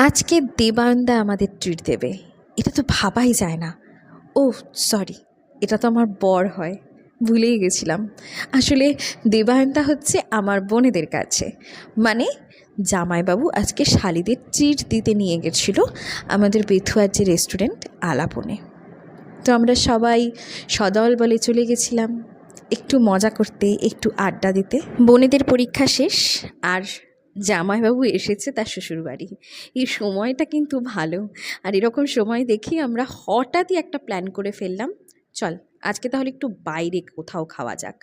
আজকে দেবায়নদা আমাদের ট্রিট দেবে, এটা তো ভাবাই যায় না। ও সরি, এটা তো আমার বর হয়, ভুলেই গেছিলাম। আসলে দেবায়নদা হচ্ছে আমার বোনেদের কাছে, মানে জামাইবাবু আজকে শালিদের ট্রিট দিতে নিয়ে গেছিলো আমাদের বেথুয়ার যে রেস্টুরেন্ট আলাপনে। তো আমরা সবাই সদল বলে চলে গেছিলাম একটু মজা করতে, একটু আড্ডা দিতে। বোনেদের পরীক্ষা শেষ আর জামাইবাবু এসেছে তার শ্বশুরবাড়ি। এই সময়টা কিন্তু ভালো, আর এরকম সময় দেখি আমরা হঠাৎই একটা প্ল্যান করে ফেললাম, চল আজকে তাহলে একটু বাইরে কোথাও খাওয়া যাক।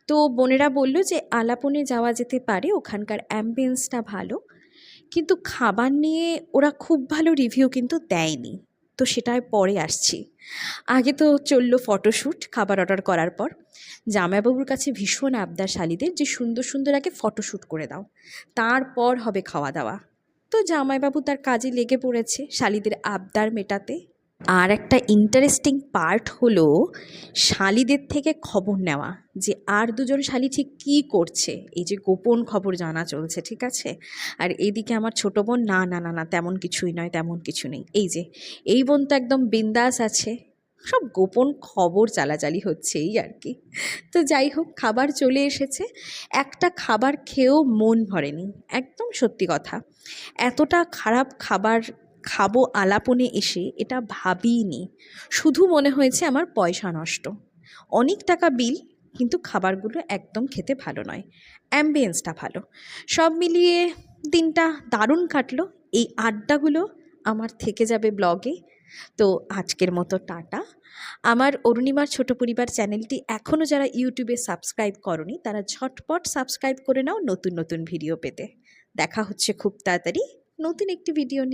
তো বোনেরা বলল যে আলাপনে যাওয়া যেতে পারে, ওখানকার অ্যাম্বিয়েন্সটা ভালো, কিন্তু খাবার নিয়ে ওরা খুব ভালো রিভিউ কিন্তু দেয়নি। তো সেটায় পরে আসছি, আগে তো চললো ফটোশ্যুট খাবার অর্ডার করার পর। জামাইবাবুর কাছে ভীষণ আবদার শালিদের যে সুন্দর সুন্দর আগে ফটোশ্যুট করে দাও, তারপর হবে খাওয়া দাওয়া। তো জামাইবাবু তার কাজে লেগে পড়েছে শালিদের আবদার মেটাতে। আর একটা ইন্টারেস্টিং পার্ট হলো শালিদের থেকে খবর নেওয়া যে আর দুজন শালি ঠিক কী করছে, এই যে গোপন খবর জানা চলছে, ঠিক আছে। আর এইদিকে আমার ছোটো বোন, না না না না তেমন কিছুই নয়, তেমন কিছু নেই, এই যে এই বোন তো একদম বিন্দাস আছে, সব গোপন খবর চালাচালি হচ্ছে এই আর কি। তো যাই হোক, খাবার চলে এসেছে, একটা খাবার খেয়েও মন ভরেনি, একদম সত্যি কথা। এতটা খারাপ খাবার খাবো আলাপনে এসে এটা ভাবিনি, শুধু মনে হয়েছে আমার পয়সা নষ্ট। অনেক টাকা বিল, কিন্তু খাবারগুলো একদম খেতে ভালো নয়, অ্যাম্বিয়েন্সটা ভালো। সব মিলিয়ে দিনটা দারুণ কাটলো। এই আড্ডাগুলো আমার থেকে যাবে ব্লগে। তো আজকের মতো টাটা। আমার অরুণিমার ছোট পরিবার চ্যানেলটি এখনও যারা ইউটিউবে সাবস্ক্রাইব করনি তারা ঝটপট সাবস্ক্রাইব করে নাও নতুন নতুন ভিডিও পেতে। দেখা হচ্ছে খুব তাড়াতাড়ি নতুন একটি ভিডিও নিয়ে।